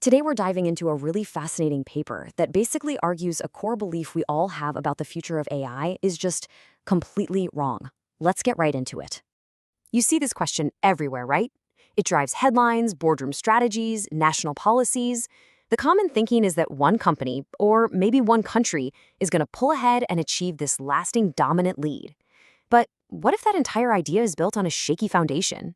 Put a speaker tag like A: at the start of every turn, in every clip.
A: Today we're diving into a really fascinating paper that basically argues a core belief we all have about the future of AI is just completely wrong. Let's get right into it. You see this question everywhere, right? It drives headlines, boardroom strategies, national policies. The common thinking is that one company, or maybe one country, is going to pull ahead and achieve this lasting dominant lead. But what if that entire idea is built on a shaky foundation?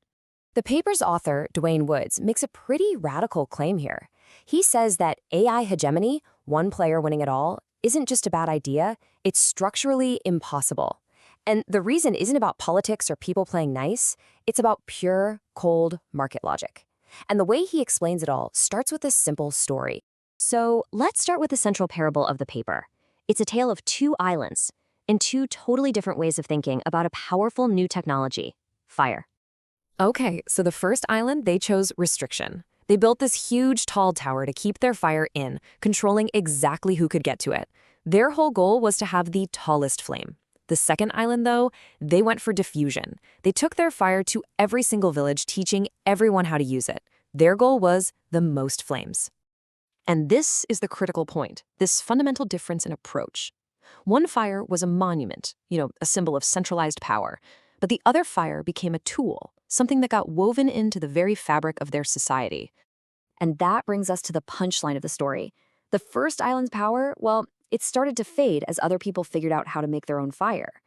A: The paper's author, Dwayne Woods, makes a pretty radical claim here. He says that AI hegemony, one player winning it all, isn't just a bad idea, it's structurally impossible. And the reason isn't about politics or people playing nice, it's about pure, cold market logic. And the way he explains it all starts with a simple story. So let's start with the central parable of the paper. It's a tale of two islands, and two totally different ways of thinking about a powerful new technology, fire. Okay, so the first island, they chose restriction. They built this huge tall tower to keep their fire in, controlling exactly who could get to it. Their whole goal was to have the tallest flame. The second island, though, they went for diffusion. They took their fire to every single village, teaching everyone how to use it. Their goal was the most flames. And this is the critical point, this fundamental difference in approach. One fire was a monument, a symbol of centralized power. But the other fire became a tool, something that got woven into the very fabric of their society. And that brings us to the punchline of the story. The first island's power, well, it started to fade as other people figured out how to make their own fire.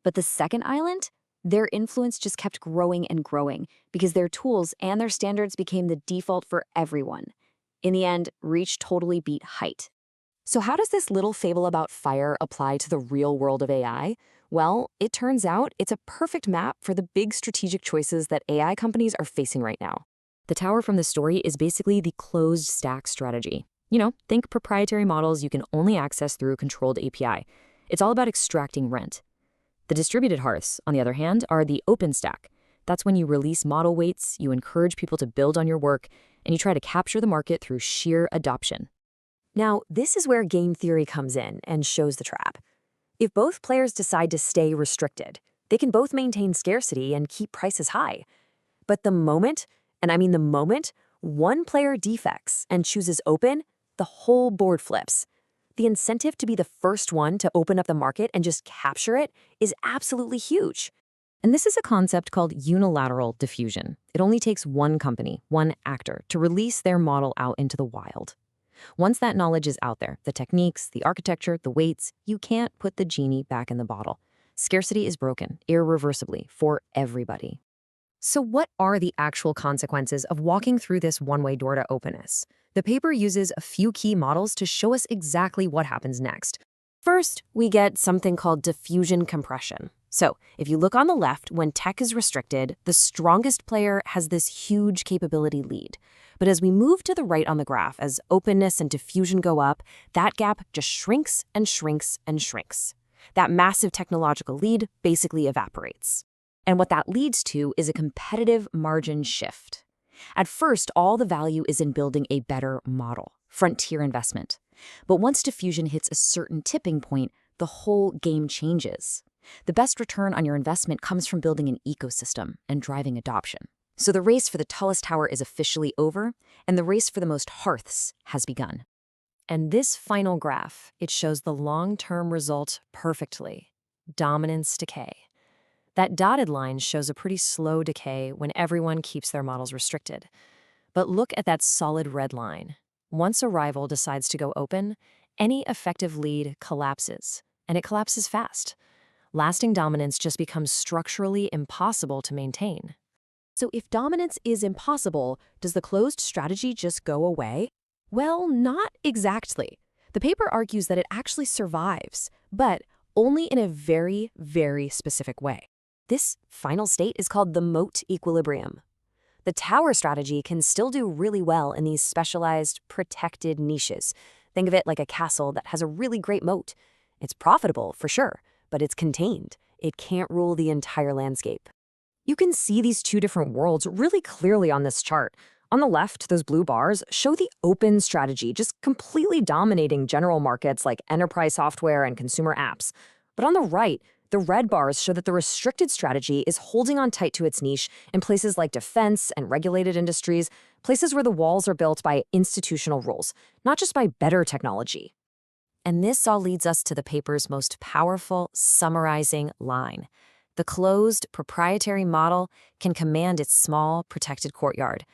A: But the second island, their influence just kept growing and growing because their tools and their standards became the default for everyone. In the end, reach totally beat height. So how does this little fable about fire apply to the real world of AI? Well, it turns out it's a perfect map for the big strategic choices that AI companies are facing right now. The tower from the story is basically the closed stack strategy. Think proprietary models you can only access through a controlled API. It's all about extracting rent. The distributed hearths, on the other hand, are the open stack. That's when you release model weights, you encourage people to build on your work, and you try to capture the market through sheer adoption. Now, this is where game theory comes in and shows the trap. If both players decide to stay restricted, they can both maintain scarcity and keep prices high. But the moment, and I mean the moment, one player defects and chooses open, the whole board flips. The incentive to be the first one to open up the market and just capture it is absolutely huge. And this is a concept called unilateral diffusion. It only takes one company, one actor, to release their model out into the wild. Once that knowledge is out there, the techniques, the architecture, the weights, you can't put the genie back in the bottle. Scarcity is broken, irreversibly, for everybody. So what are the actual consequences of walking through this one-way door to openness? The paper uses a few key models to show us exactly what happens next. First, we get something called diffusion compression. So, if you look on the left, when tech is restricted, the strongest player has this huge capability lead. But as we move to the right on the graph, as openness and diffusion go up, that gap just shrinks and shrinks and shrinks. That massive technological lead basically evaporates. And what that leads to is a competitive margin shift. At first, all the value is in building a better model, frontier investment. But once diffusion hits a certain tipping point, the whole game changes. The best return on your investment comes from building an ecosystem and driving adoption. So the race for the tallest tower is officially over, and the race for the most hearths has begun. And this final graph, it shows the long-term result perfectly. Dominance decay. That dotted line shows a pretty slow decay when everyone keeps their models restricted. But look at that solid red line. Once a rival decides to go open, any effective lead collapses, and it collapses fast. Lasting dominance just becomes structurally impossible to maintain. So if dominance is impossible, does the closed strategy just go away? Well, not exactly. The paper argues that it actually survives, but only in a very, very specific way. This final state is called the moat equilibrium. The tower strategy can still do really well in these specialized, protected niches. Think of it like a castle that has a really great moat. It's profitable, for sure, but it's contained. It can't rule the entire landscape. You can see these two different worlds really clearly on this chart. On the left, those blue bars show the open strategy, just completely dominating general markets like enterprise software and consumer apps. But on the right, The red bars show that the restricted strategy is holding on tight to its niche in places like defense and regulated industries, places where the walls are built by institutional rules, not just by better technology. And this all leads us to the paper's most powerful, summarizing line. The closed, proprietary model can command its small, protected courtyard,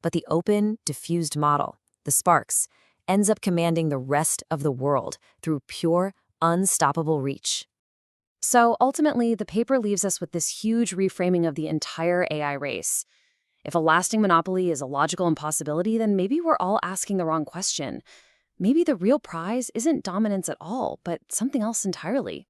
A: but the open, diffused model, the sparks, ends up commanding the rest of the world through pure, unstoppable reach. So ultimately, the paper leaves us with this huge reframing of the entire AI race. If a lasting monopoly is a logical impossibility, then maybe we're all asking the wrong question. Maybe the real prize isn't dominance at all, but something else entirely.